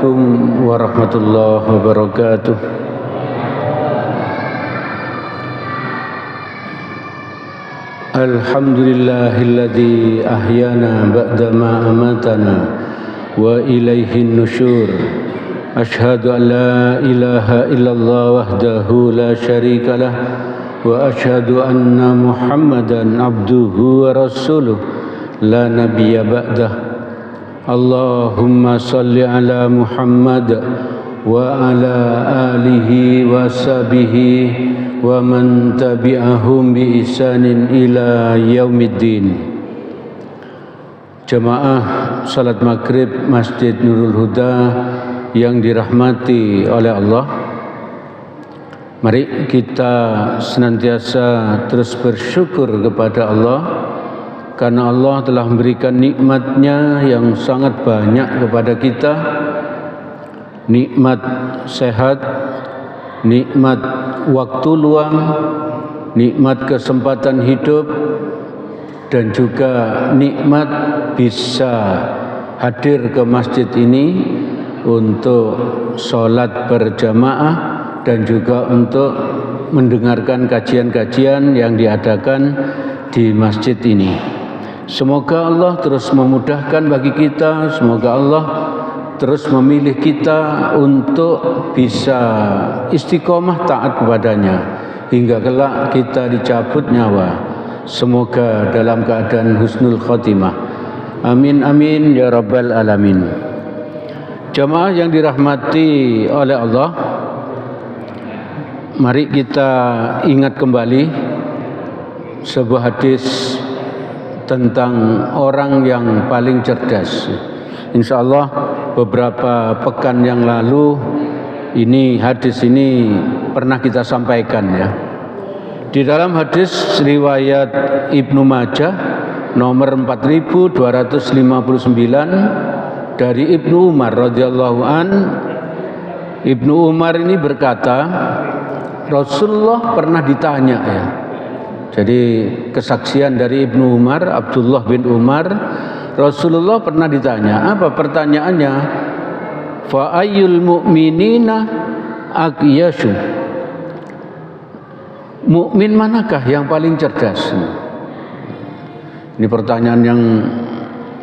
Assalamualaikum warahmatullahi wabarakatuh. Alhamdulillahilladzi ahyana ba'dama amatana wa ilaihin nusyur. Ashhadu an la ilaha illallah wahdahu la syarikalah wa ashhadu anna Muhammadan abduhu wa rasuluh la nabiyya ba'dah. Allahumma salli ala Muhammad wa ala alihi wa sahbihi wa man tabi'ahum bi ihsanin ila yaumiddin. Jamaah salat maghrib Masjid Nurul Huda yang dirahmati oleh Allah, mari kita senantiasa terus bersyukur kepada Allah karena Allah telah memberikan nikmat-Nya yang sangat banyak kepada kita. Nikmat sehat, nikmat waktu luang, nikmat kesempatan hidup, dan juga nikmat bisa hadir ke masjid ini untuk sholat berjamaah dan juga untuk mendengarkan kajian-kajian yang diadakan di masjid ini. Semoga Allah terus memudahkan bagi kita, semoga Allah terus memilih kita untuk bisa istiqomah taat kepadanya hingga kelak kita dicabut nyawa. Semoga dalam keadaan husnul khotimah. Amin amin ya rabbal alamin. Jamaah yang dirahmati oleh Allah, mari kita ingat kembali sebuah hadis tentang orang yang paling cerdas. InsyaAllah beberapa pekan yang lalu hadis ini pernah kita sampaikan ya. Di dalam hadis riwayat Ibnu Majah nomor 4259 dari Ibnu Umar radhiyallahu an. Ibnu Umar ini berkata, Rasulullah pernah ditanya ya. Jadi kesaksian dari Ibnu Umar, Abdullah bin Umar, Rasulullah pernah ditanya. Apa pertanyaannya? Fa ayyul mu'minina aqyashu. Mukmin manakah yang paling cerdas? Ini pertanyaan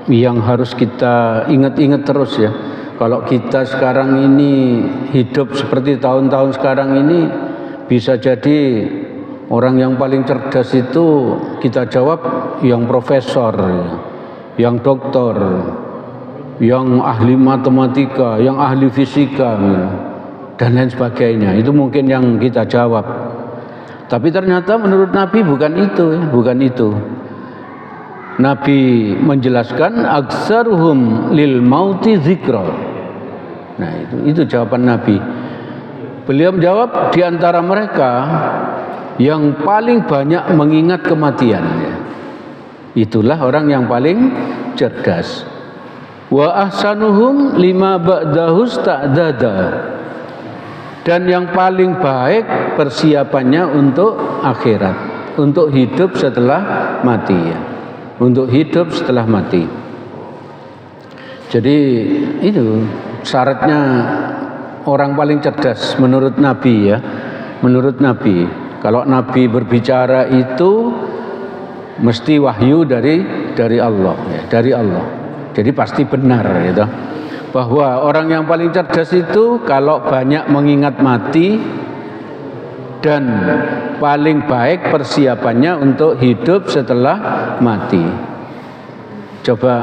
yang harus kita ingat-ingat terus ya. Kalau kita sekarang ini hidup seperti tahun-tahun sekarang ini, bisa jadi orang yang paling cerdas itu kita jawab yang profesor, yang doktor, yang ahli matematika, yang ahli fisika, dan lain sebagainya. Itu mungkin yang kita jawab. Tapi ternyata menurut Nabi bukan itu, bukan itu. Nabi menjelaskan aksaruhum lil mauti zikra. Nah, itu jawaban Nabi. Beliau menjawab, di antara mereka yang paling banyak mengingat kematian. Itulah orang yang paling cerdas. Wa ahsanuhum lima ba'dahu sta'dada. Dan yang paling baik persiapannya untuk akhirat, untuk hidup setelah mati ya. Untuk hidup setelah mati. Jadi itu syaratnya orang paling cerdas menurut Nabi ya. Menurut Nabi, kalau Nabi berbicara itu mesti wahyu dari Allah ya, dari Allah. Jadi pasti benar gitu. Bahwa orang yang paling cerdas itu kalau banyak mengingat mati dan paling baik persiapannya untuk hidup setelah mati. Coba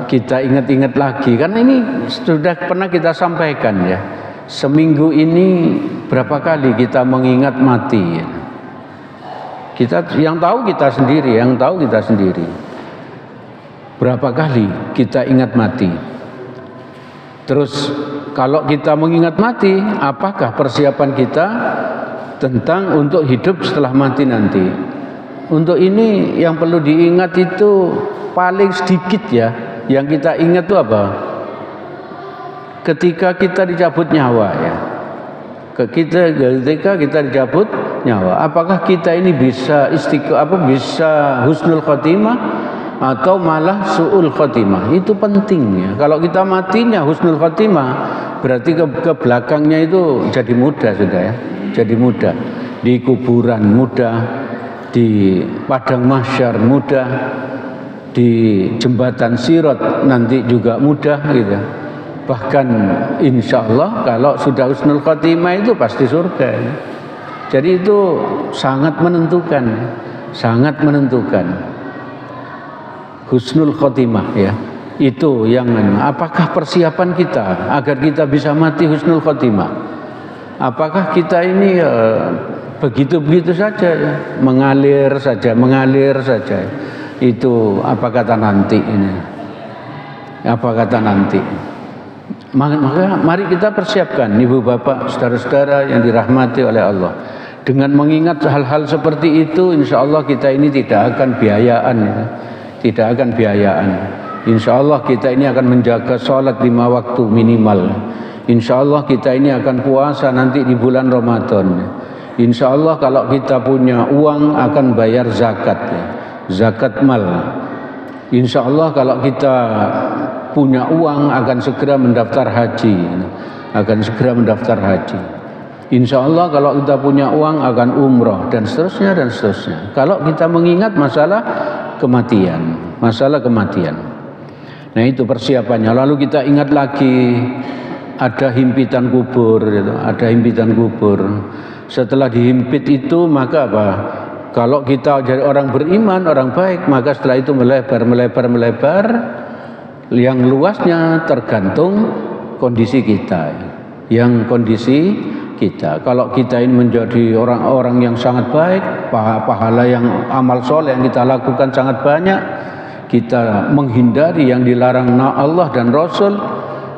kita ingat-ingat lagi, karena ini sudah pernah kita sampaikan ya. Seminggu ini berapa kali kita mengingat mati ya. Kita yang tahu kita sendiri, Berapa kali kita ingat mati? Terus kalau kita mengingat mati, apakah persiapan kita tentang untuk hidup setelah mati nanti? Untuk ini yang perlu diingat itu paling sedikit ya. Yang kita ingat itu apa? Ketika kita dicabut nyawa ya. Ketika kita dicabut nyawa, apakah kita ini bisa bisa husnul khotimah atau malah su'ul khotimah. Itu pentingnya. Kalau kita matinya husnul khotimah, berarti ke belakangnya itu jadi mudah sudah ya. Jadi mudah. Di kuburan mudah, di padang mahsyar mudah, di jembatan Sirat nanti juga mudah gitu. Bahkan insya Allah kalau sudah husnul khotimah itu pasti surga ya. Jadi itu sangat menentukan, sangat menentukan husnul khotimah ya. Itu yang apakah persiapan kita agar kita bisa mati husnul khotimah? Apakah kita ini begitu-begitu saja ya? mengalir saja. Itu apa kata nanti ini? Apa kata nanti? Maka mari kita persiapkan ibu bapak, saudara-saudara yang dirahmati oleh Allah. Dengan mengingat hal-hal seperti itu, insya Allah kita ini tidak akan biayaan ya. Tidak akan biayaan. Insya Allah kita ini akan menjaga sholat 5 waktu minimal. Insya Allah kita ini akan puasa nanti di bulan Ramadan. Insya Allah kalau kita punya uang akan bayar zakat ya. Zakat mal. Insya Allah kalau kita punya uang akan segera mendaftar haji. Insya Allah kalau kita punya uang akan umroh dan seterusnya. Kalau kita mengingat masalah kematian. Nah itu persiapannya. Lalu kita ingat lagi ada himpitan kubur, gitu. Ada himpitan kubur. Setelah dihimpit itu maka apa? Kalau kita jadi orang beriman, orang baik, maka setelah itu melebar. Yang luasnya tergantung kondisi kita. Kalau kita ini menjadi orang-orang yang sangat baik, pahala yang amal soleh yang kita lakukan sangat banyak, kita menghindari yang dilarang Allah dan Rasul,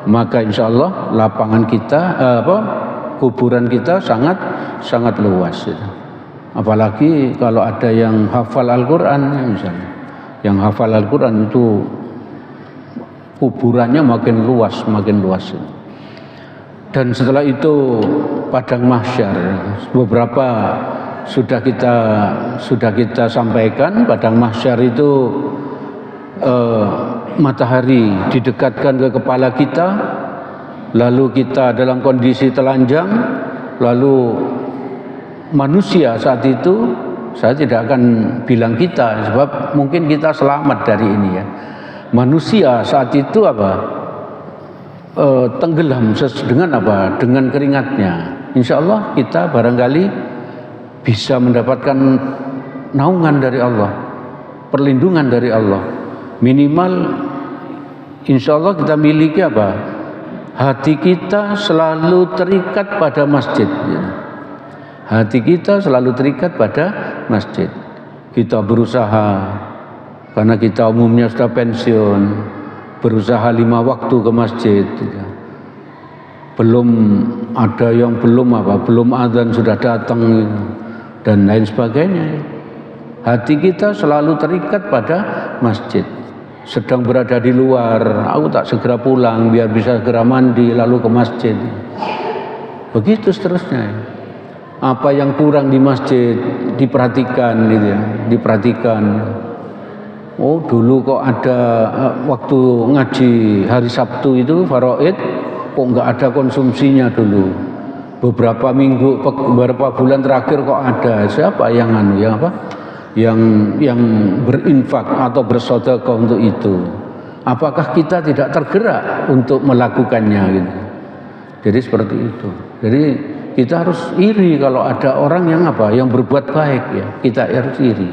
maka insya Allah lapangan kita, kuburan kita sangat luas. Apalagi kalau ada yang hafal Al-Quran misalnya, yang hafal Al-Quran itu kuburannya makin luas. Dan setelah itu padang mahsyar, beberapa sudah kita sampaikan. Padang mahsyar itu matahari didekatkan ke kepala kita, lalu kita dalam kondisi telanjang, lalu manusia saat itu, saya tidak akan bilang kita, sebab mungkin kita selamat dari ini ya. Manusia saat itu tenggelam dengan keringatnya. Insya Allah kita barangkali bisa mendapatkan naungan dari Allah, perlindungan dari Allah. Minimal insya Allah kita miliki hati kita selalu terikat pada masjid ya. Hati kita selalu terikat pada masjid. Kita berusaha, karena kita umumnya sudah pensiun, berusaha 5 waktu ke masjid. Belum ada yang belum azan sudah datang dan lain sebagainya. Hati kita selalu terikat pada masjid. Sedang berada di luar, aku tak segera pulang biar bisa segera mandi lalu ke masjid. Begitu seterusnya. Apa yang kurang di masjid diperhatikan gitu ya, diperhatikan. Oh dulu kok ada waktu ngaji hari Sabtu itu faraid kok nggak ada konsumsinya dulu. Beberapa bulan terakhir kok ada. Siapa yang yang berinfak atau bersedekah untuk itu? Apakah kita tidak tergerak untuk melakukannya gitu? Jadi seperti itu. Jadi kita harus iri kalau ada orang yang berbuat baik ya. Kita harus iri.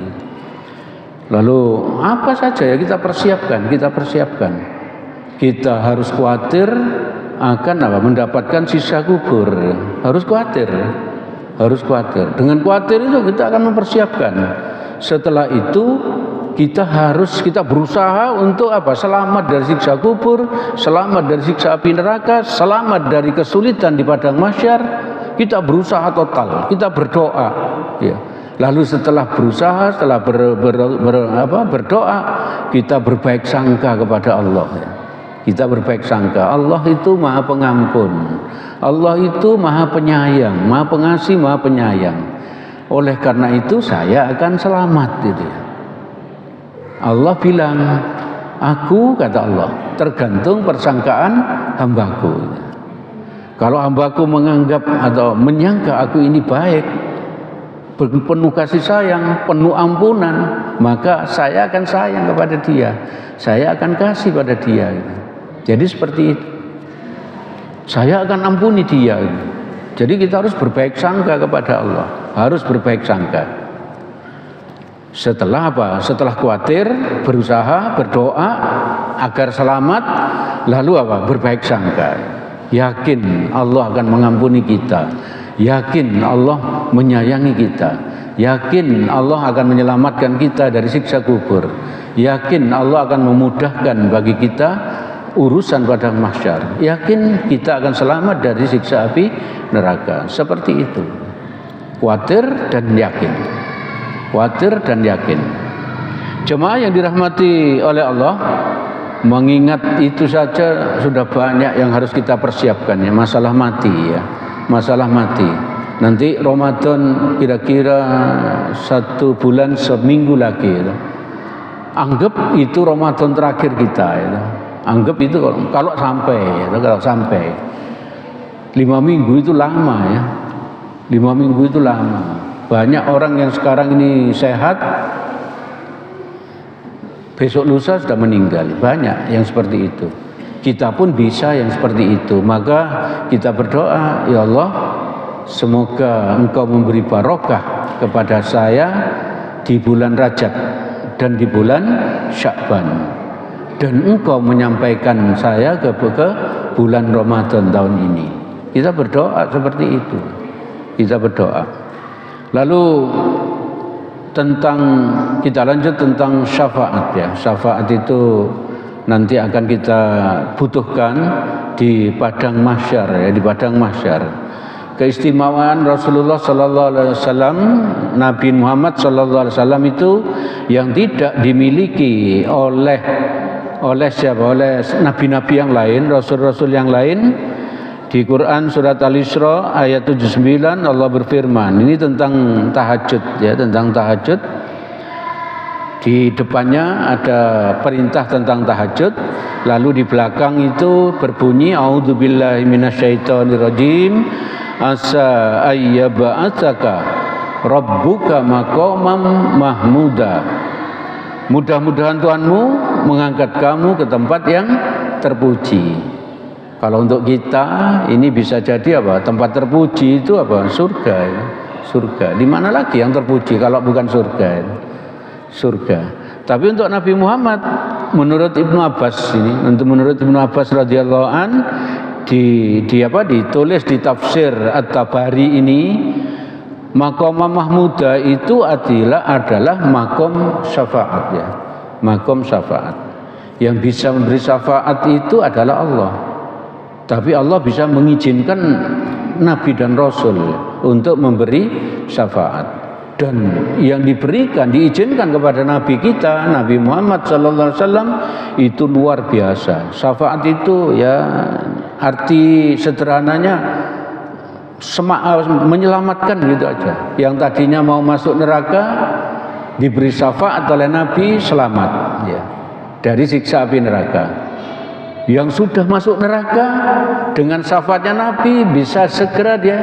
Lalu apa saja ya kita persiapkan. Kita harus khawatir akan mendapatkan sisa kubur. Harus khawatir. Dengan khawatir itu kita akan mempersiapkan. Setelah itu kita berusaha untuk selamat dari siksa kubur, selamat dari siksa api neraka, selamat dari kesulitan di padang mahsyar. Kita berusaha total, kita berdoa ya. Lalu setelah berusaha, setelah berdoa, kita berbaik sangka kepada Allah ya. Kita berbaik sangka, Allah itu Maha Pengampun, Allah itu Maha Penyayang, Maha Pengasih, Maha Penyayang. Oleh karena itu saya akan selamat gitu ya. Allah bilang, aku, kata Allah, tergantung persangkaan hambaku. Kalau hambaku menganggap atau menyangka aku ini baik, penuh kasih sayang, penuh ampunan, maka saya akan sayang kepada dia, saya akan kasih pada dia. Jadi seperti itu, saya akan ampuni dia. Jadi kita harus berbaik sangka kepada Allah, harus berbaik sangka. Setelah apa? Setelah khawatir, berusaha, berdoa agar selamat, lalu apa? Berbaik sangka. Yakin Allah akan mengampuni kita, yakin Allah menyayangi kita, yakin Allah akan menyelamatkan kita dari siksa kubur, yakin Allah akan memudahkan bagi kita urusan padang mahsyar, yakin kita akan selamat dari siksa api neraka. Seperti itu, khawatir dan yakin, khawatir dan yakin. Jemaah yang dirahmati oleh Allah, mengingat itu saja sudah banyak yang harus kita persiapkan ya. Masalah mati ya, masalah mati. Nanti Ramadan kira-kira 1 bulan seminggu lagi ya. Anggap itu Ramadan terakhir kita ya. Anggap itu kalau sampai ya, kalau sampai 5 minggu itu lama ya. 5 minggu itu lama. Banyak orang yang sekarang ini sehat, besok lusa sudah meninggal. Banyak yang seperti itu. Kita pun bisa yang seperti itu. Maka kita berdoa, ya Allah, semoga Engkau memberi barokah kepada saya di bulan Rajab dan di bulan Sya'ban, dan Engkau menyampaikan saya ke bulan Ramadan tahun ini. Kita berdoa seperti itu. Kita berdoa. Lalu kita lanjut tentang syafaat ya. Syafaat itu nanti akan kita butuhkan di padang mahsyar ya, di padang mahsyar. Keistimewaan Rasulullah sallallahu alaihi wasallam, Nabi Muhammad sallallahu alaihi wasallam itu yang tidak dimiliki oleh siapa? Oleh nabi-nabi yang lain, rasul-rasul yang lain. Di Quran surat Al-Isra ayat 79 Allah berfirman, ini tentang tahajud ya, tentang tahajud. Di depannya ada perintah tentang tahajud, lalu di belakang itu berbunyi a'udzubillahi minasyaitonirrajim, asa ayyaba'atsaka rabbuka maqamam mahmuda. Mudah-mudahan Tuhanmu mengangkat kamu ke tempat yang terpuji. Kalau untuk kita ini bisa jadi apa? Tempat terpuji itu apa? Surga ya. Surga. Di mana lagi yang terpuji kalau bukan surga ya? Surga. Tapi untuk Nabi Muhammad, menurut Ibnu Abbas radhiyallahu an, ditulis di tafsir At-Tabari ini, maqam mahmuda itu adalah makom syafaat ya. Makom syafaat. Yang bisa memberi syafaat itu adalah Allah. Tapi Allah bisa mengizinkan Nabi dan Rasul untuk memberi syafaat. Dan yang diizinkan kepada Nabi kita, Nabi Muhammad SAW, itu luar biasa. Syafaat itu ya arti sederhananya menyelamatkan gitu aja. Yang tadinya mau masuk neraka diberi syafaat oleh Nabi, selamat ya dari siksa api neraka. Yang sudah masuk neraka dengan syafaatnya Nabi bisa segera dia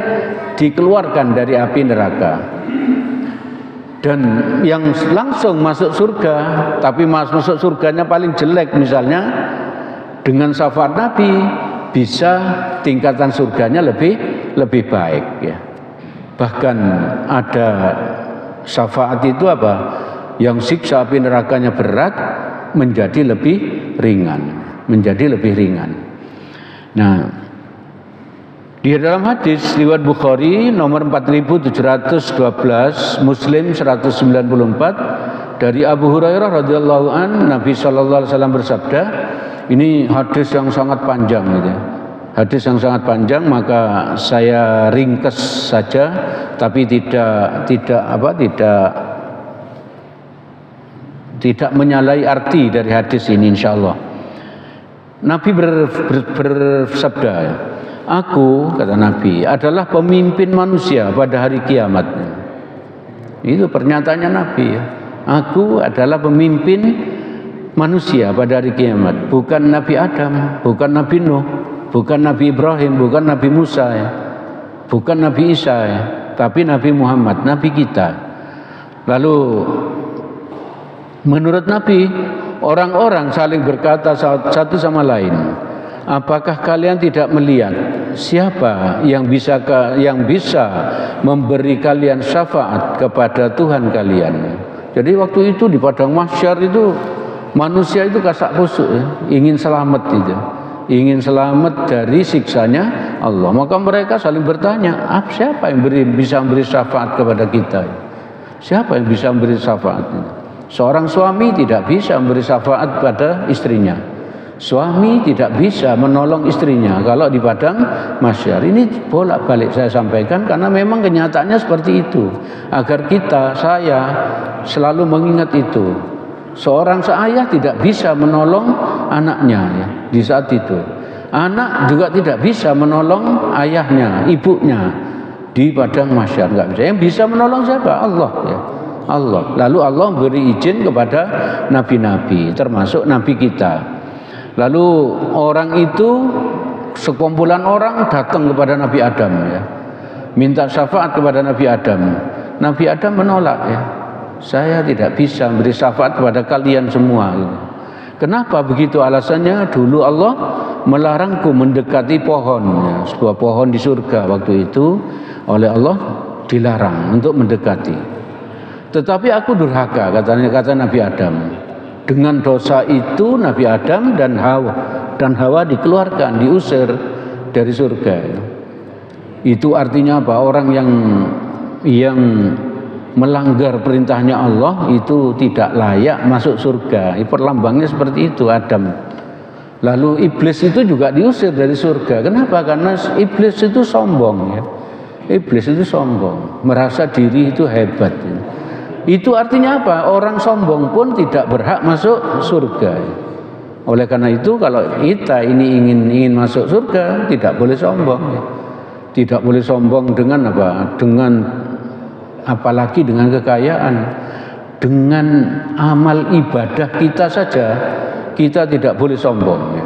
dikeluarkan dari api neraka. Dan yang langsung masuk surga, tapi masuk surganya paling jelek misalnya, dengan syafaat Nabi bisa tingkatan surganya lebih baik ya. Bahkan ada syafaat itu apa? Yang siksa api nerakanya berat menjadi lebih ringan. Nah, di dalam hadis riwayat Bukhari nomor 4712, Muslim 194, dari Abu Hurairah radhiyallahu an, Nabi sallallahu alaihi wasallam bersabda, ini hadis yang sangat panjang gitu. Hadis yang sangat panjang, maka saya ringkes saja, tapi tidak menyalahi arti dari hadis ini insyaallah. Nabi bersabda, aku, kata Nabi, adalah pemimpin manusia pada hari kiamat. Itu pernyataannya Nabi ya. Aku adalah pemimpin manusia pada hari kiamat, bukan Nabi Adam, bukan Nabi Nuh, bukan Nabi Ibrahim, bukan Nabi Musa ya. Bukan Nabi Isa ya, tapi Nabi Muhammad, Nabi kita. Lalu menurut Nabi, orang-orang saling berkata satu sama lain, apakah kalian tidak melihat siapa yang bisa memberi kalian syafaat kepada Tuhan kalian? Jadi waktu itu di padang mahsyar itu manusia itu kasak kusuk ya, ingin selamat itu. Ingin selamat dari siksanya Allah. Maka mereka saling bertanya, siapa yang bisa memberi syafaat kepada kita? Siapa yang bisa memberi syafaat? Seorang suami tidak bisa memberi syafaat pada istrinya. Suami tidak bisa menolong istrinya kalau di padang mahsyar. Ini bolak-balik saya sampaikan karena memang kenyataannya seperti itu. Agar saya selalu mengingat itu. Seorang seayah tidak bisa menolong anaknya ya, di saat itu. Anak juga tidak bisa menolong ayahnya, ibunya di padang mahsyar, enggak bisa. Yang bisa menolong siapa? Allah ya. Allah. Lalu Allah beri izin kepada nabi-nabi, termasuk nabi kita. Lalu orang itu, sekumpulan orang datang kepada Nabi Adam ya. Minta syafaat kepada Nabi Adam. Nabi Adam menolak ya. Saya tidak bisa beri syafaat kepada kalian semua. Kenapa begitu alasannya? Dulu Allah melarangku mendekati pohon, ya, sebuah pohon di surga waktu itu oleh Allah dilarang untuk mendekati. Tetapi aku durhaka, kata Nabi Adam. Dengan dosa itu Nabi Adam dan Hawa dikeluarkan, diusir dari surga. Itu artinya apa? Orang yang melanggar perintahnya Allah itu tidak layak masuk surga. Perlambangnya seperti itu Adam. Lalu iblis itu juga diusir dari surga. Kenapa? Karena iblis itu sombong ya. Iblis itu sombong, merasa diri itu hebat ya. Itu artinya apa? Orang sombong pun tidak berhak masuk surga. Oleh karena itu kalau kita ini ingin masuk surga, tidak boleh sombong ya. Tidak boleh sombong dengan apa? Apalagi dengan kekayaan, dengan amal ibadah kita saja kita tidak boleh sombong ya.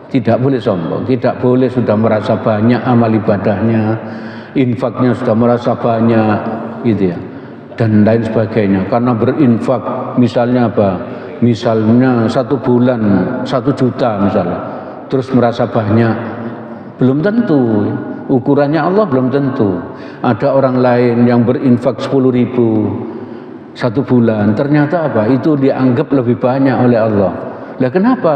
Tidak boleh sombong, tidak boleh sudah merasa banyak amal ibadahnya, infaknya sudah merasa banyak gitu ya, dan lain sebagainya. Karena berinfak misalnya apa? Misalnya 1 bulan 1 juta misalnya, terus merasa banyak, belum tentu. Ukurannya Allah belum tentu. Ada orang lain yang berinfak 10.000 1 bulan, ternyata apa? Itu dianggap lebih banyak oleh Allah. Lah kenapa?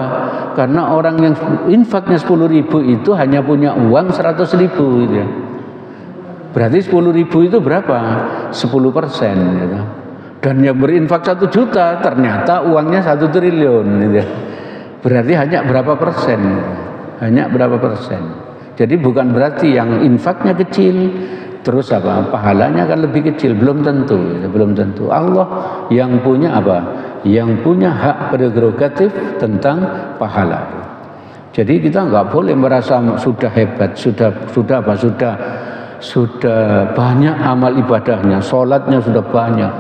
Karena orang yang infaknya 10.000 itu hanya punya uang 100.000 gitu ya. Berarti 10.000 itu berapa? 10% gitu. Dan yang berinfak 1 juta ternyata uangnya 1 triliun gitu ya. Berarti hanya berapa persen? Hanya berapa persen? Jadi bukan berarti yang infaknya kecil terus apa pahalanya kan lebih kecil, belum tentu, belum tentu. Allah yang punya apa? Yang punya hak prerogatif tentang pahala. Jadi kita nggak boleh merasa sudah hebat, sudah banyak amal ibadahnya, sholatnya sudah banyak,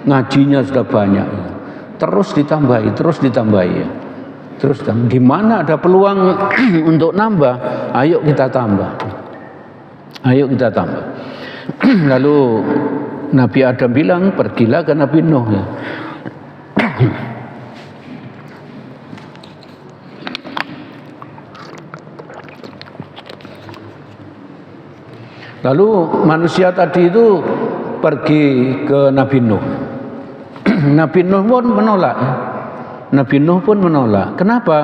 ngajinya sudah banyak, terus ditambahi ya. Terus di mana ada peluang untuk nambah, ayo kita tambah. Ayo kita tambah. Lalu Nabi Adam bilang, pergilah ke Nabi Nuh ya. Lalu manusia tadi itu pergi ke Nabi Nuh. Nabi Nuh pun menolak ya. Nabi Nuh pun menolak. Kenapa?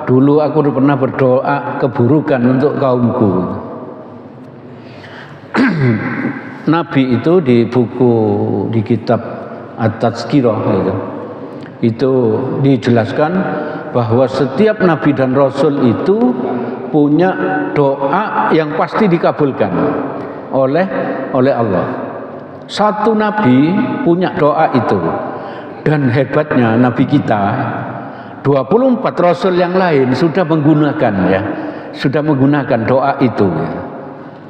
Dulu aku pernah berdoa keburukan untuk kaumku. Nabi itu di kitab At-Tazkirah itu dijelaskan bahwa setiap nabi dan rasul itu punya doa yang pasti dikabulkan oleh Allah. Satu nabi punya doa itu. Dan hebatnya Nabi kita 24 Rasul yang lain sudah menggunakan doa itu ya.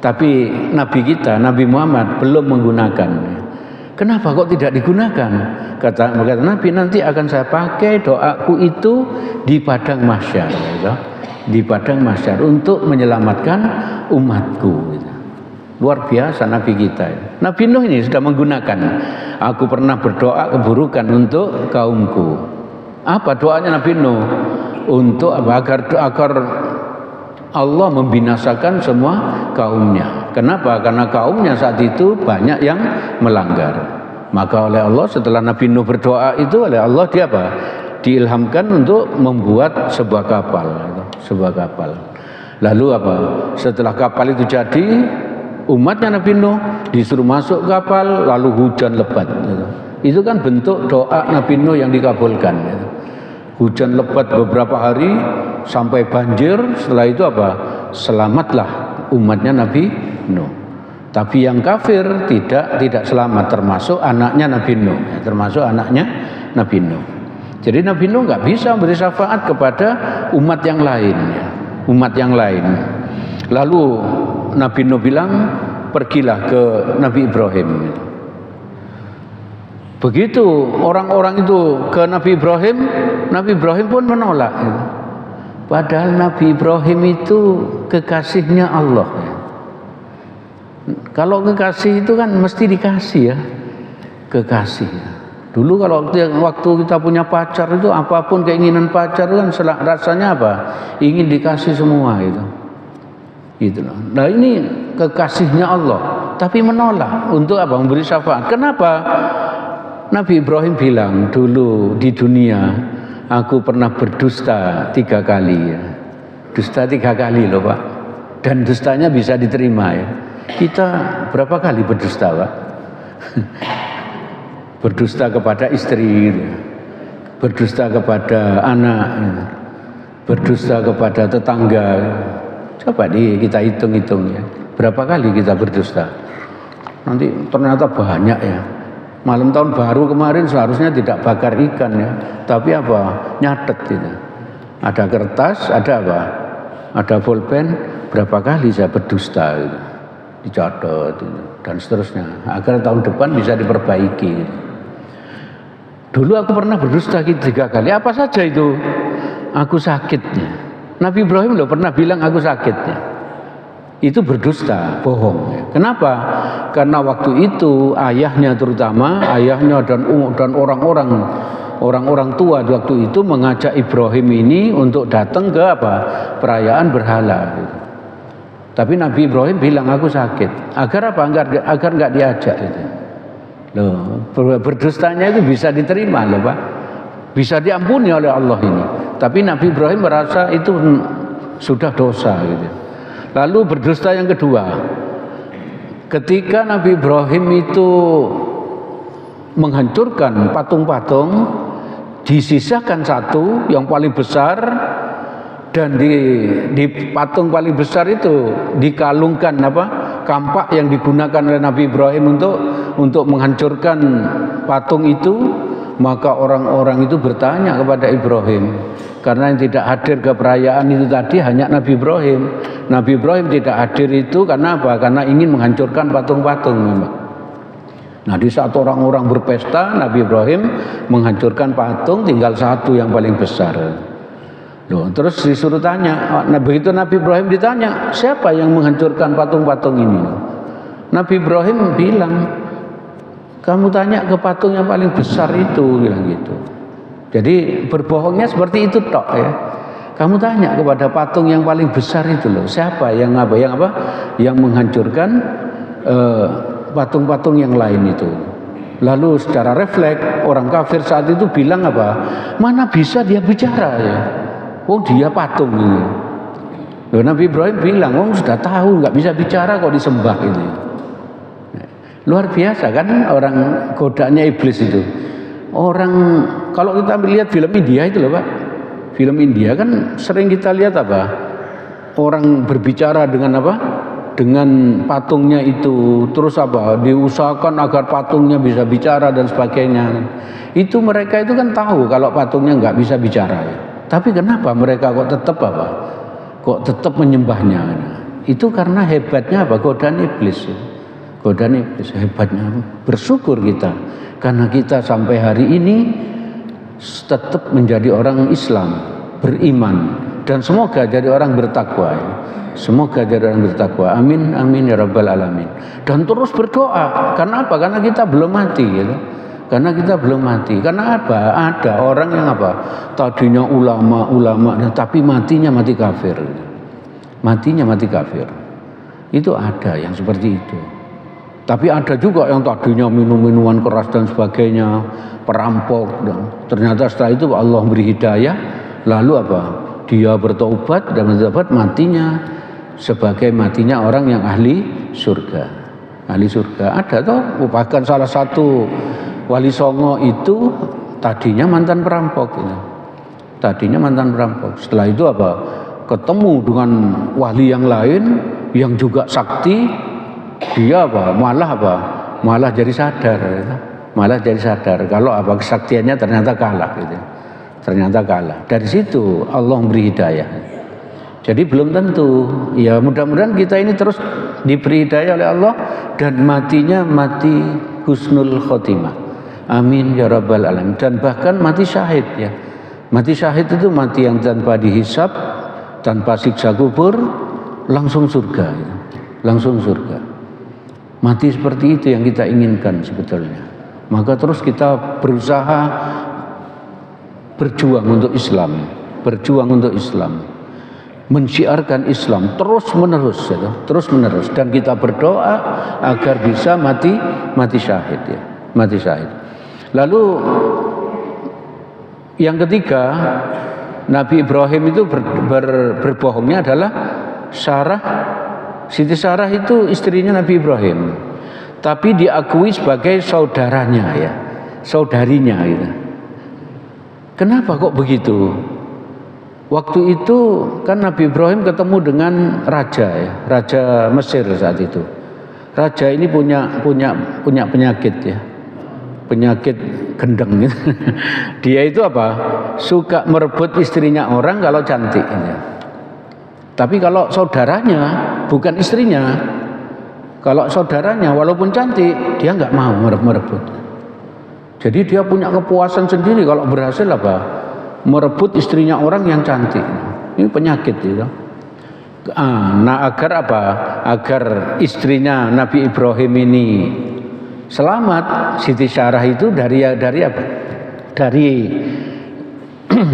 Tapi Nabi kita, Nabi Muhammad belum menggunakan. Kenapa kok tidak digunakan? Kata Nabi, nanti akan saya pakai doaku itu di padang mahsyar, gitu. Di padang mahsyar untuk menyelamatkan umatku. Gitu. Luar biasa Nabi kita. Nabi Nuh ini sudah menggunakan. Aku pernah berdoa keburukan untuk kaumku. Apa doanya Nabi Nuh? Untuk apa? Agar Allah membinasakan semua kaumnya. Kenapa? Karena kaumnya saat itu banyak yang melanggar. Maka oleh Allah setelah Nabi Nuh berdoa itu, oleh Allah dia apa? Diilhamkan untuk membuat sebuah kapal. Sebuah kapal. Lalu apa? Setelah kapal itu jadi, umatnya Nabi Nuh disuruh masuk kapal, lalu hujan lebat. Itu kan bentuk doa Nabi Nuh yang dikabulkan. Hujan lebat beberapa hari sampai banjir. Setelah itu apa? Selamatlah umatnya Nabi Nuh. Tapi yang kafir tidak selamat, termasuk anaknya Nabi Nuh. Termasuk anaknya Nabi Nuh. Jadi Nabi Nuh nggak bisa beri syafaat kepada umat yang lain. Umat yang lain. Lalu Nabi Nuh bilang, pergilah ke Nabi Ibrahim. Begitu orang-orang itu ke Nabi Ibrahim pun menolak. Padahal Nabi Ibrahim itu kekasihnya Allah. Kalau kekasih itu kan mesti dikasih ya, kekasih. Dulu kalau waktu kita punya pacar itu, apapun keinginan pacar kan rasanya apa? Ingin dikasih semua itu. Gitu loh. Nah ini kekasihnya Allah, tapi menolak untuk apa? Memberi syafaat. Kenapa? Nabi Ibrahim bilang, dulu di dunia aku pernah berdusta 3 kali ya. Dusta 3 kali loh Pak. Dan dustanya bisa diterima ya. Kita berapa kali berdusta Pak? Berdusta kepada istri gitu. Berdusta kepada anak gitu. Berdusta kepada tetangga. Coba kita hitung-hitung ya. Berapa kali kita berdusta? Nanti ternyata banyak ya. Malam tahun baru kemarin seharusnya tidak bakar ikan ya. Tapi apa? Nyatet gitu. Ada kertas, ada apa? Ada pulpen. Berapa kali saya berdusta gitu. Dicatat gitu. Dan seterusnya. Agar tahun depan bisa diperbaiki gitu. Dulu aku pernah berdusta 3 kali. Apa saja itu? Aku sakitnya. Nabi Ibrahim loh pernah bilang aku sakitnya. Itu berdusta, bohong. Kenapa? Karena waktu itu ayahnya terutama, ayahnya dan orang-orang tua waktu itu mengajak Ibrahim ini untuk datang ke apa? Perayaan berhala. Tapi Nabi Ibrahim bilang aku sakit. Agar apa? Agar nggak diajak itu. Loh, berdustanya itu bisa diterima loh Pak. Bisa diampuni oleh Allah ini. Tapi Nabi Ibrahim merasa itu sudah dosa gitu. Lalu berdusta yang kedua, ketika Nabi Ibrahim itu menghancurkan patung-patung, disisakan satu yang paling besar, dan di patung paling besar itu dikalungkan kampak yang digunakan oleh Nabi Ibrahim untuk menghancurkan patung itu. Maka orang-orang itu bertanya kepada Ibrahim, karena yang tidak hadir ke perayaan itu tadi hanya Nabi Ibrahim. Nabi Ibrahim tidak hadir itu karena apa? Karena ingin menghancurkan patung-patung memang. Nah di saat orang-orang berpesta, Nabi Ibrahim menghancurkan patung, tinggal satu yang paling besar. Loh, terus disuruh tanya. Nah begitu Nabi Ibrahim ditanya, siapa yang menghancurkan patung-patung ini? Nabi Ibrahim bilang, kamu tanya ke patung yang paling besar itu, bilang gitu. Jadi berbohongnya seperti itu tok ya. Kamu tanya kepada patung yang paling besar itu loh, siapa yang menghancurkan patung-patung yang lain itu. Lalu secara refleks orang kafir saat itu bilang apa? Mana bisa dia bicara ya? Oh dia patung ini. Loh, Nabi Ibrahim bilang, oh sudah tahu nggak bisa bicara kok disembah itu. Luar biasa kan orang godanya iblis itu. Orang kalau kita melihat film India itu loh Pak. Film India kan sering kita lihat apa? Orang berbicara dengan apa? Dengan patungnya itu, terus apa? Diusahakan agar patungnya bisa bicara dan sebagainya. Itu mereka itu kan tahu kalau patungnya nggak bisa bicara ya. Tapi kenapa mereka kok tetap apa? Kok tetap menyembahnya? Itu karena hebatnya apa? Godaan iblis. Ya. Godaan iblis, hebatnya. Bersyukur kita karena kita sampai hari ini tetap menjadi orang Islam, beriman, dan semoga jadi orang bertakwa. Semoga jadi orang bertakwa. Amin amin ya rabbal alamin. Dan terus berdoa. Karena apa? Karena kita belum mati gitu. Karena kita belum mati. Karena apa? Ada orang yang apa? Tadinya ulama, tapi matinya mati kafir. Matinya mati kafir. Itu ada yang seperti itu. Tapi ada juga yang tadinya minum-minuman keras dan sebagainya, perampok. Dan ternyata setelah itu Allah beri hidayah. Lalu apa? Dia bertobat dan mendapat matinya sebagai matinya orang yang ahli surga. Ahli surga. Ada toh, bahkan salah satu Wali Songo itu tadinya mantan perampok gitu. Tadinya mantan perampok. Setelah itu apa? Ketemu dengan wali yang lain yang juga sakti, dia apa? Malah jadi sadar gitu. Malah jadi sadar kalau apa kesaktiannya ternyata kalah gitu. Ternyata kalah. Dari situ Allah memberi hidayah. Jadi belum tentu. Ya mudah-mudahan kita ini terus diberi hidayah oleh Allah dan matinya mati husnul khotimah. Amin ya rabbal alamin. Dan bahkan mati syahid ya. Mati syahid itu mati yang tanpa dihisab, tanpa siksa kubur, langsung surga ya. Langsung surga. Mati seperti itu yang kita inginkan sebetulnya. Maka terus kita berusaha berjuang untuk Islam, berjuang untuk Islam, mensyiarkan Islam terus menerus, ya, terus menerus, dan kita berdoa agar bisa mati syahid, ya, mati syahid. Lalu yang ketiga, Nabi Ibrahim itu berbohongnya adalah Sarah, Siti Sarah itu istrinya Nabi Ibrahim, tapi diakui sebagai saudaranya, ya, saudarinya, gitu. Kenapa kok begitu? Waktu itu kan Nabi Ibrahim ketemu dengan raja ya, raja Mesir saat itu. Raja ini punya penyakit ya. Penyakit gendeng gitu. Dia itu apa? Suka merebut istrinya orang kalau cantik ya. Tapi kalau saudaranya bukan istrinya. Kalau saudaranya walaupun cantik, dia nggak mau merebut. Jadi dia punya kepuasan sendiri kalau berhasil apa? Merebut istrinya orang yang cantik. Ini penyakit gitu. Nah agar apa? Agar istrinya Nabi Ibrahim ini selamat, Siti Sarah itu dari apa?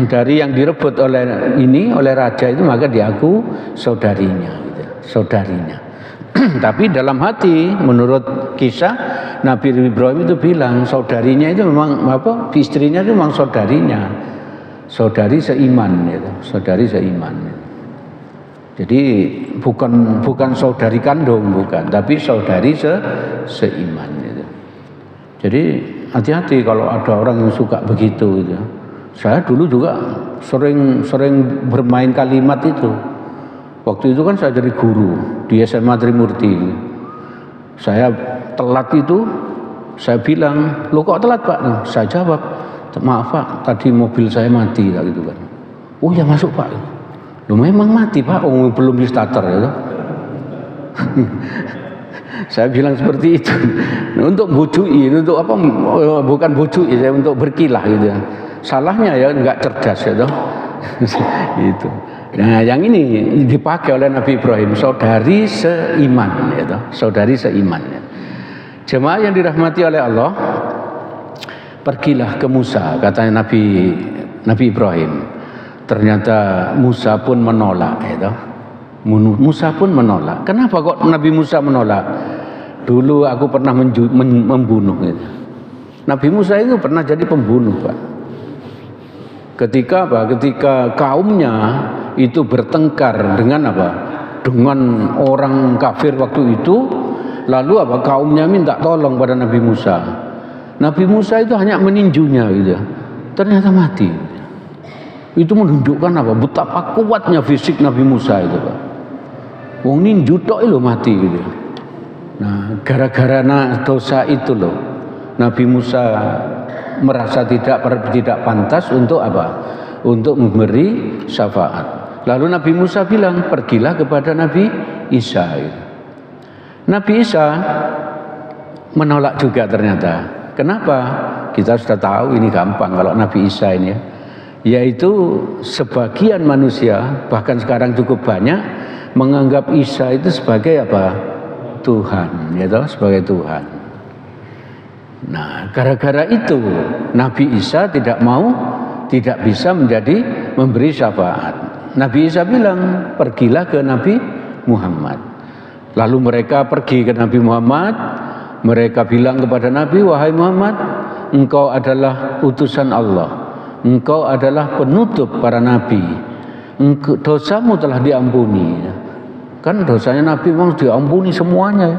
Dari yang direbut oleh raja itu, maka diaku saudarinya gitu. Saudarinya. Tapi dalam hati menurut kisah Nabi Ibrahim itu bilang saudarinya itu memang apa? Istrinya itu memang saudarinya. Saudari seiman gitu. Saudari seiman. Jadi bukan saudari kandung, bukan, tapi saudari seiman gitu. Jadi hati-hati kalau ada orang yang suka begitu gitu. Saya dulu juga sering bermain kalimat itu. Waktu itu kan saya jadi guru di SMA Trimurti. Saya telat itu, saya bilang, "Loh kok telat Pak?" Saya jawab, "Maaf Pak, tadi mobil saya mati," gitu kan. "Oh ya masuk Pak." "Loh memang mati Pak, belum di starter ya." Saya bilang seperti itu. Untuk bujui, untuk apa? Bukan bujui, saya untuk berkilah gitu ya. Salahnya ya nggak cerdas ya toh. Itu. Nah, yang ini dipakai oleh Nabi Ibrahim, saudari seiman ya toh, saudari seiman ya. Jemaah yang dirahmati oleh Allah, pergilah ke Musa, katanya Nabi Ibrahim. Ternyata Musa pun menolak ya toh. Musa pun menolak. Kenapa kok Nabi Musa menolak? Dulu aku pernah membunuh gitu. Nabi Musa itu pernah jadi pembunuh, Pak. Ketika kaumnya itu bertengkar dengan apa? Dengan orang kafir waktu itu, lalu apa? Kaumnya minta tolong pada Nabi Musa. Nabi Musa itu hanya meninjunya gitu. Ternyata mati. Itu menunjukkan apa? Betapa kuatnya fisik Nabi Musa itu, Pak. Wong ninju tok lho mati gitu. Nah, gara-gara dosa itu loh, Nabi Musa merasa tidak pantas untuk apa? Untuk memberi syafaat. Lalu Nabi Musa bilang, pergilah kepada Nabi Isa. Nabi Isa menolak juga ternyata. Kenapa? Kita sudah tahu ini gampang kalau Nabi Isa ini ya. Yaitu sebagian manusia, bahkan sekarang cukup banyak, menganggap Isa itu sebagai apa? Tuhan, ya toh, sebagai Tuhan. Nah, gara-gara itu Nabi Isa tidak bisa memberi syafaat. Nabi Isa bilang, pergilah ke Nabi Muhammad. Lalu mereka pergi ke Nabi Muhammad. Mereka bilang kepada Nabi, wahai Muhammad, engkau adalah utusan Allah. Engkau adalah penutup para nabi. Dosamu telah diampuni. Kan dosanya Nabi memang diampuni semuanya.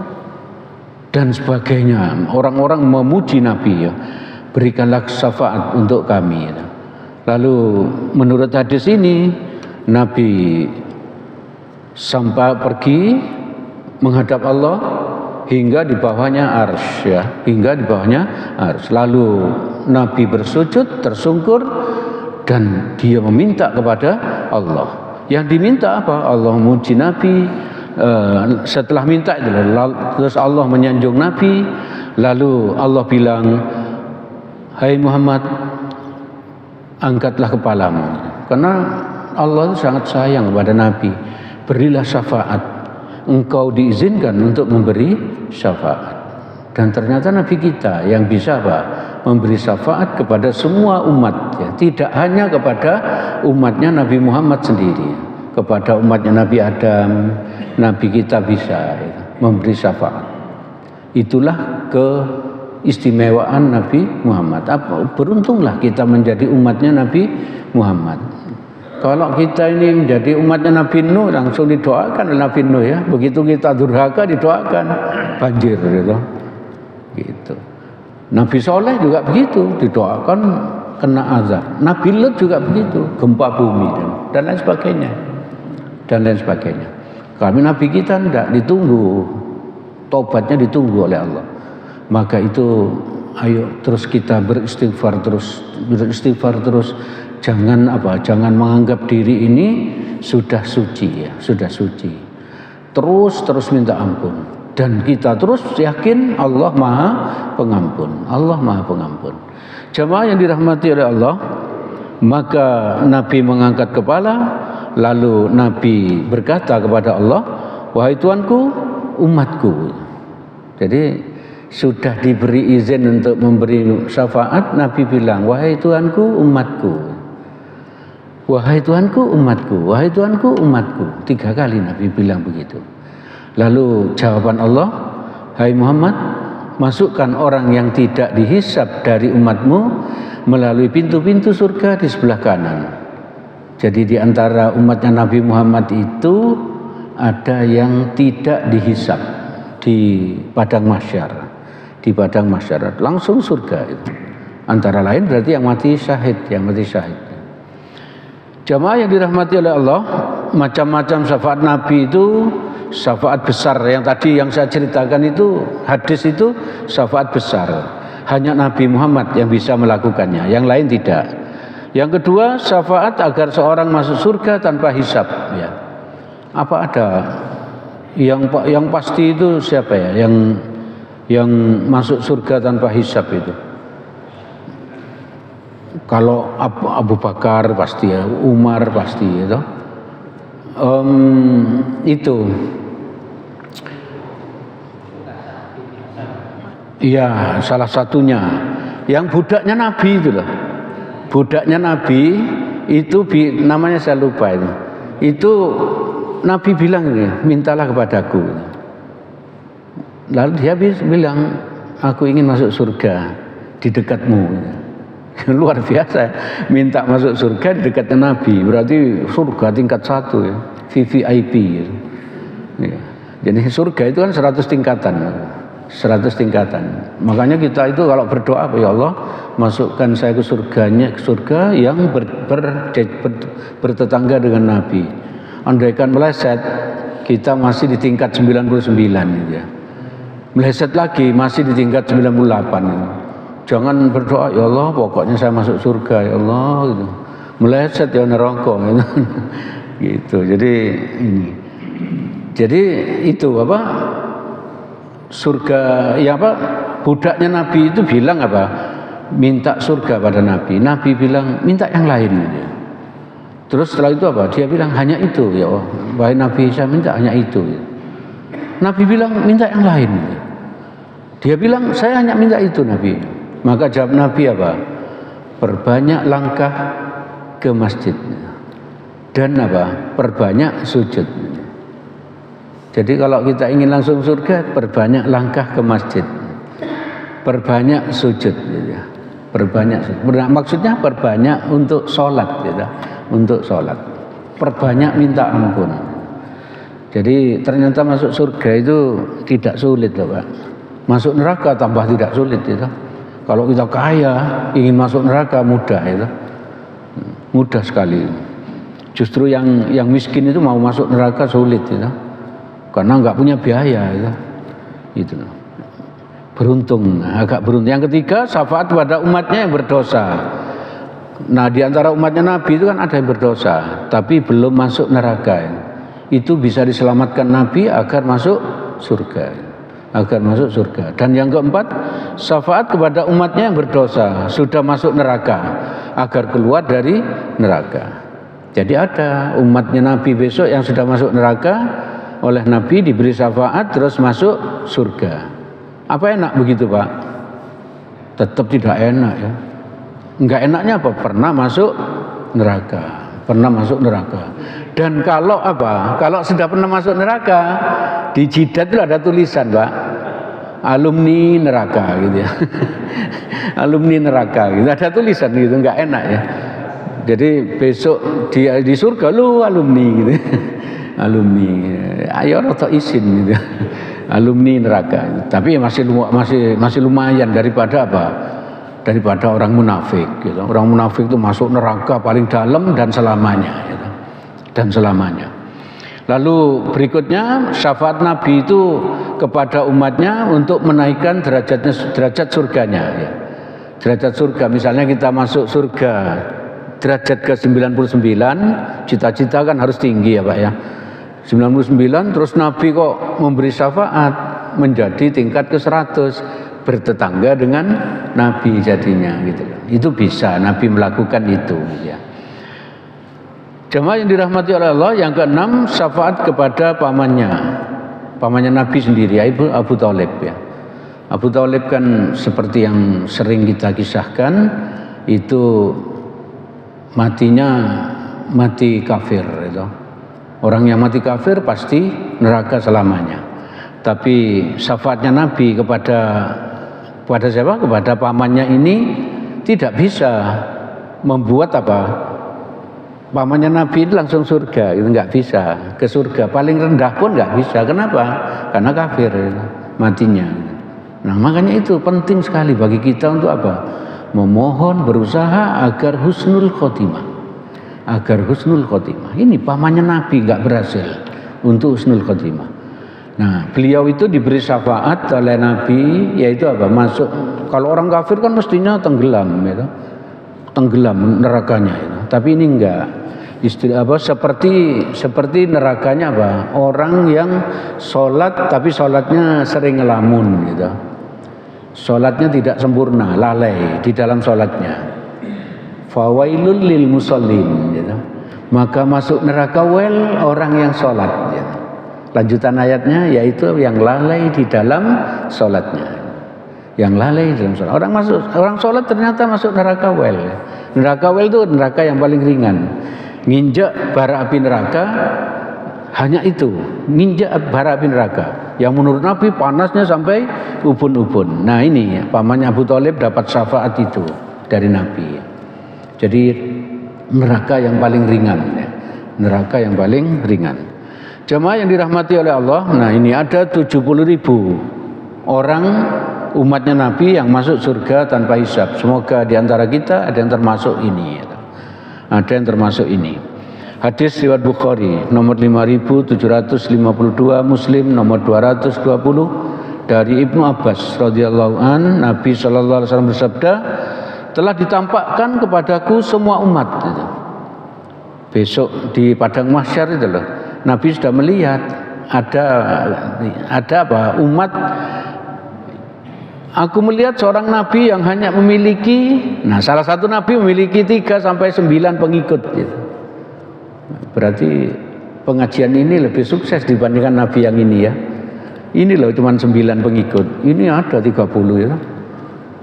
Dan sebagainya. Orang-orang memuji Nabi ya. Berikanlah syafaat untuk kami. Lalu menurut hadis ini, Nabi sampai pergi menghadap Allah hingga di bawahnya arsy ya, hingga di bawahnya arsy. Lalu Nabi bersujud tersungkur dan dia meminta kepada Allah. Yang diminta apa? Allah memuji Nabi. Setelah minta itu, terus Allah menyanjung Nabi. Lalu Allah bilang, hai Muhammad, angkatlah kepalamu. Karena Allah itu sangat sayang kepada Nabi. Berilah syafaat. Engkau diizinkan untuk memberi syafaat. Dan ternyata Nabi kita yang bisa apa? Memberi syafaat kepada semua umat ya. Tidak hanya kepada umatnya Nabi Muhammad sendiri. Kepada umatnya Nabi Adam, Nabi kita bisa ya, memberi syafaat. Itulah keistimewaan Nabi Muhammad. Beruntunglah kita menjadi umatnya Nabi Muhammad. Kalau kita ini menjadi umatnya Nabi Nuh, langsung didoakan oleh Nabi Nuh ya. Begitu kita durhaka didoakan banjir gitu. Nabi Soleh juga begitu, didoakan kena azab. Nabi Lut juga begitu, gempa bumi dan lain sebagainya. Dan lain sebagainya. Kami Nabi kita tidak ditunggu, tobatnya ditunggu oleh Allah. Maka itu ayo terus kita beristighfar terus. Jangan menganggap diri ini sudah suci ya, sudah suci. Terus minta ampun. Dan kita terus yakin Allah Maha Pengampun. Allah Maha Pengampun. Jamaah yang dirahmati oleh Allah, maka Nabi mengangkat kepala, lalu Nabi berkata kepada Allah, wahai Tuanku, umatku. Jadi sudah diberi izin untuk memberi syafaat, Nabi bilang, wahai Tuanku, umatku. Wahai Tuanku, umatku. Wahai Tuanku, umatku. 3 kali Nabi bilang begitu. Lalu jawaban Allah, hai Muhammad, masukkan orang yang tidak dihisab dari umatmu melalui pintu-pintu surga di sebelah kanan. Jadi di antara umatnya Nabi Muhammad itu ada yang tidak dihisab di padang mahsyar. Di padang mahsyar langsung surga itu. Antara lain berarti yang mati syahid. Jamaah yang dirahmati oleh Allah, macam-macam syafaat Nabi itu syafaat besar. Yang tadi yang saya ceritakan itu hadis itu syafaat besar. Hanya Nabi Muhammad yang bisa melakukannya, yang lain tidak. Yang kedua, syafaat agar seorang masuk surga tanpa hisab ya. Apa ada yang pasti itu siapa ya? Yang masuk surga tanpa hisab itu? Kalau Abu Bakar pasti ya, Umar pasti ya. Itu iya salah satunya yang budaknya Nabi itu loh. Budaknya Nabi itu namanya saya lupa itu Nabi bilang ini, mintalah kepadaku. Lalu dia bilang, aku ingin masuk surga di dekatmu. Luar biasa, minta masuk surga di dekatnya Nabi. Berarti surga tingkat 1 ya, VVIP ya. Jadi surga itu kan 100 tingkatan. 100 tingkatan. Makanya kita itu kalau berdoa, ya Allah, masukkan saya ke surga yang bertetangga dengan Nabi. Andaikan meleset, kita masih di tingkat 99 gitu ya. Meleset lagi masih di tingkat 98. Jangan berdoa, ya Allah, pokoknya saya masuk surga, ya Allah gitu. Meleset ya neraka gitu. Gitu. Jadi ini. Jadi itu apa? surga, ya apa, budaknya Nabi itu bilang apa, minta surga pada Nabi. Nabi bilang minta yang lain gitu. Terus setelah itu apa, dia bilang hanya itu ya Allah, wahai Nabi saya minta hanya itu gitu. Nabi bilang minta yang lain gitu. Dia bilang saya hanya minta itu Nabi. Maka jawab Nabi apa, perbanyak langkah ke masjid dan apa, perbanyak sujud. Jadi kalau kita ingin langsung surga, perbanyak langkah ke masjid, perbanyak sujud, gitu. Perbanyak sujud. Maksudnya perbanyak untuk sholat, gitu. Untuk sholat, perbanyak minta ampun. Jadi ternyata masuk surga itu tidak sulit loh Pak. Masuk neraka tambah tidak sulit gitu. Kalau kita kaya ingin masuk neraka mudah itu, mudah sekali. Justru yang miskin itu mau masuk neraka sulit gitu. Karena nggak punya biaya itu. Beruntung, agak beruntung. Yang ketiga, syafaat pada umatnya yang berdosa. Nah, di antara umatnya Nabi itu kan ada yang berdosa, tapi belum masuk neraka. Itu bisa diselamatkan Nabi agar masuk surga. Agar masuk surga. Dan yang keempat, syafaat kepada umatnya yang berdosa, sudah masuk neraka, agar keluar dari neraka. Jadi ada umatnya Nabi besok yang sudah masuk neraka, oleh Nabi diberi syafaat terus masuk surga. Apa enak begitu Pak? Tetap tidak enak ya. Enggak enaknya apa? Pernah masuk neraka. Pernah masuk neraka. Dan kalau apa? Kalau sudah pernah masuk neraka, di jidat itu ada tulisan Pak, alumni neraka gitu ya. Alumni neraka gitu. Ada tulisan gitu, enggak enak ya. Jadi besok di surga lu alumni gitu. Alumni, ayo roto izin gitu. Alumni neraka, tapi masih lumayan daripada apa? Daripada orang munafik gitu. Orang munafik itu masuk neraka paling dalam dan selamanya gitu. Dan selamanya. Lalu berikutnya syafaat Nabi itu kepada umatnya untuk menaikkan derajat surganya ya. Derajat surga, misalnya kita masuk surga derajat ke-99, cita-cita kan harus tinggi ya Pak ya. 99 terus Nabi kok memberi syafaat menjadi tingkat ke-100, bertetangga dengan Nabi jadinya gitu. Itu bisa Nabi melakukan itu ya. Jemaah yang dirahmati oleh Allah, yang keenam syafaat kepada pamannya Nabi sendiri, Ibu Abu Thalib ya. Abu Thalib kan seperti yang sering kita kisahkan, itu matinya mati kafir itu. Orang yang mati kafir pasti neraka selamanya. Tapi syafaatnya Nabi kepada siapa? Kepada pamannya ini tidak bisa membuat apa? Pamannya Nabi itu langsung surga, itu nggak bisa. Ke surga paling rendah pun nggak bisa. Kenapa? Karena kafir matinya. Nah makanya itu penting sekali bagi kita untuk apa? Memohon, berusaha agar husnul khotimah. Agar husnul khotimah. Ini pamannya Nabi nggak berhasil untuk husnul khotimah. Nah, beliau itu diberi syafaat oleh Nabi, yaitu apa? Masuk. Kalau orang kafir kan mestinya tenggelam, gitu. Tenggelam nerakanya itu. Tapi ini enggak. Seperti nerakanya apa? Orang yang sholat tapi sholatnya sering ngelamun, gitu. Sholatnya tidak sempurna, lalai di dalam sholatnya. Fawailul lil musallin gitu. Maka masuk neraka orang yang sholat gitu. Lanjutan ayatnya yaitu yang lalai di dalam sholatnya. Yang lalai di dalam sholat. Orang sholat ternyata masuk neraka ya. Neraka itu neraka yang paling ringan. Nginjak bara api neraka hanya itu, nginjak bara api neraka. Yang menurut Nabi panasnya sampai ubun-ubun. Nah ini pamannya Abu Thalib dapat syafaat itu dari Nabi. Jadi neraka yang paling ringan ya. Neraka yang paling ringan. Jemaah yang dirahmati oleh Allah, nah ini ada 70.000 orang umatnya Nabi yang masuk surga tanpa hisab. Semoga di antara kita ada yang termasuk ini. Ada yang termasuk ini. Hadis riwayat Bukhari nomor 5752, Muslim nomor 220 dari Ibnu Abbas radhiyallahu an, Nabi sallallahu alaihi wasallam bersabda, telah ditampakkan kepadaku semua umat gitu. Besok di padang mahsyar itu loh, Nabi sudah melihat ada apa? Umat. Aku melihat seorang nabi yang hanya memiliki, salah satu nabi memiliki 3 sampai 9 pengikut gitu. Berarti pengajian ini lebih sukses dibandingkan nabi yang ini ya. Ini loh cuma 9 pengikut. Ini ada 30 ya.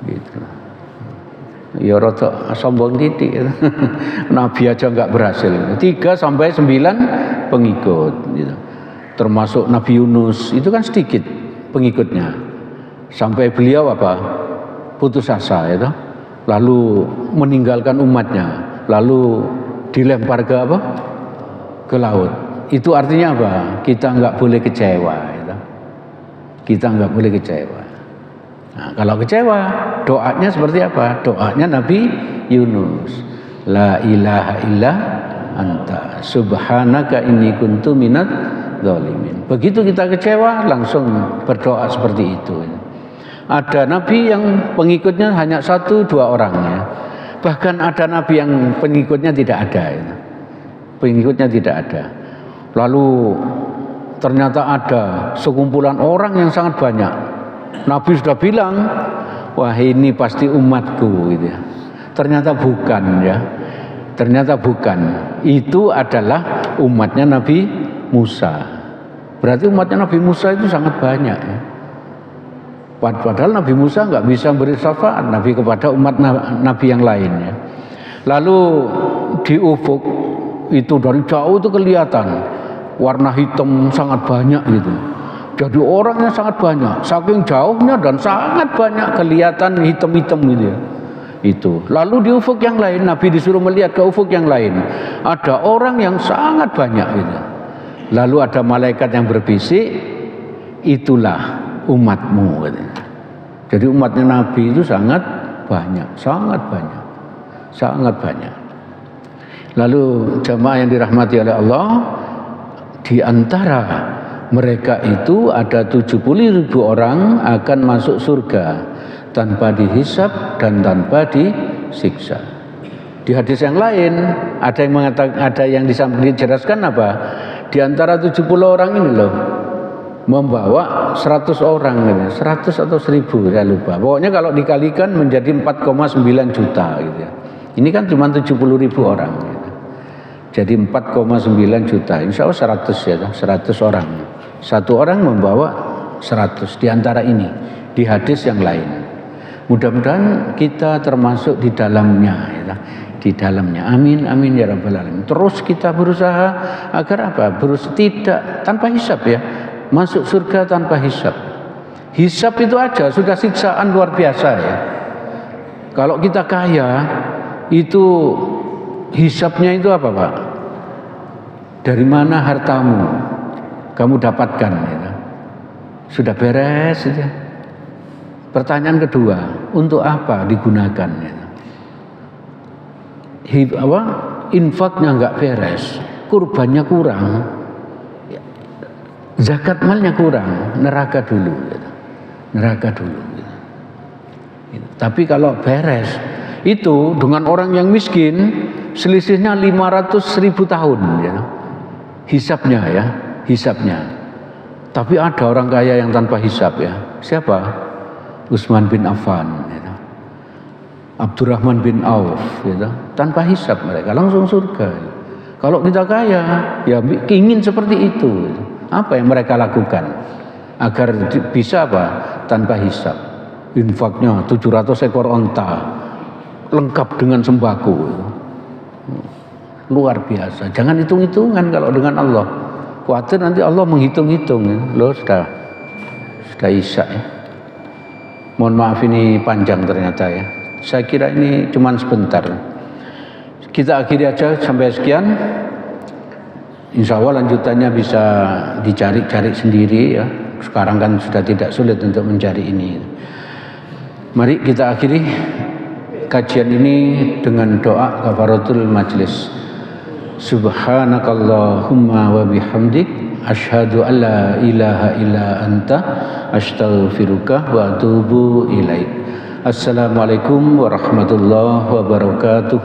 Gitu. Ya rada sombong titik ya. Nabi aja enggak berhasil. 3 sampai 9 pengikut gitu. Termasuk Nabi Yunus, itu kan sedikit pengikutnya. Sampai beliau apa? Putus asa itu. Lalu meninggalkan umatnya, lalu dilempar ke apa? Ke laut. Itu artinya apa? Kita enggak boleh kecewa gitu. Kita enggak boleh kecewa. Nah, kalau kecewa, doanya seperti apa? Doanya Nabi Yunus. La ilaha illa anta subhanaka inni kuntu minadz zalimin. Begitu kita kecewa, langsung berdoa seperti itu. Ada nabi yang pengikutnya hanya 1-2 orang ya. Bahkan ada nabi yang pengikutnya tidak ada ya. Pengikutnya tidak ada. Lalu ternyata ada sekumpulan orang yang sangat banyak. Nabi sudah bilang, wah ini pasti umatku gitu ya. Ternyata bukan ya. Ternyata bukan. Itu adalah umatnya Nabi Musa. Berarti umatnya Nabi Musa itu sangat banyak ya. Padahal Nabi Musa nggak bisa beri syafaat Nabi kepada umat Nabi yang lainnya. Lalu di ufuk itu dari jauh itu kelihatan warna hitam sangat banyak gitu. Jadi orangnya sangat banyak, saking jauhnya dan sangat banyak kelihatan hitam-hitam gitu ya. Itu. Lalu di ufuk yang lain Nabi disuruh melihat ke ufuk yang lain. Ada orang yang sangat banyak gitu. Lalu ada malaikat yang berbisik, itulah umatmu gitu. Jadi umatnya Nabi itu sangat banyak, sangat banyak. Sangat banyak. Lalu jamaah yang dirahmati oleh Allah, di antara mereka itu ada 70.000 orang akan masuk surga tanpa dihisab dan tanpa disiksa. Di hadis yang lain ada yang mengatakan, ada yang dijelaskan apa? Di antara 70 orang ini loh membawa 100 orang gitu. 100 atau 1000 saya lupa. Pokoknya kalau dikalikan menjadi 4,9 juta gitu ya. Ini kan cuma 70.000 orang gitu. Jadi 4,9 juta. Insya Allah 100 ya, 100 orang. Satu orang membawa 100 di antara ini di hadis yang lain. Mudah-mudahan kita termasuk di dalamnya ya. Di dalamnya. Amin amin ya rabbal alamin. Terus kita berusaha agar apa? Tidak tanpa hisab ya. Masuk surga tanpa hisab. Hisab itu aja sudah siksaan luar biasa ya. Kalau kita kaya itu hisabnya itu apa Pak? Dari mana hartamu kamu dapatkan ya. Sudah beres ya. Pertanyaan kedua, untuk apa digunakan ya. Infaknya enggak beres, kurbannya kurang, zakat malnya kurang, neraka dulu gitu. Neraka dulu gitu. Tapi kalau beres itu dengan orang yang miskin selisihnya 500.000 tahun ya. Hisabnya ya, hisabnya. Tapi ada orang kaya yang tanpa hisab ya. Siapa? Utsman bin Affan ya. Abdurrahman bin Auf ya. Tanpa hisab mereka langsung surga ya. Kalau kita kaya ya ingin seperti itu ya. Apa yang mereka lakukan agar bisa apa? Tanpa hisab. Infaknya 700 ekor onta lengkap dengan sembako. Luar biasa. Jangan hitung-hitungan kalau dengan Allah. Khawatir nanti Allah menghitung-hitung ya. Loh sudah isya ya. Mohon maaf ini panjang ternyata ya. Saya kira ini cuma sebentar. Kita akhiri aja sampai sekian. Insya Allah lanjutannya bisa dicari-cari sendiri ya. Sekarang kan sudah tidak sulit untuk mencari ini. Mari kita akhiri kajian ini dengan doa kafaratul majlis. Subhanakallahumma wa bihamdik asyhadu an la ilaha illa anta astaghfiruka wa atubu ilaik. Assalamualaikum warahmatullahi wabarakatuh.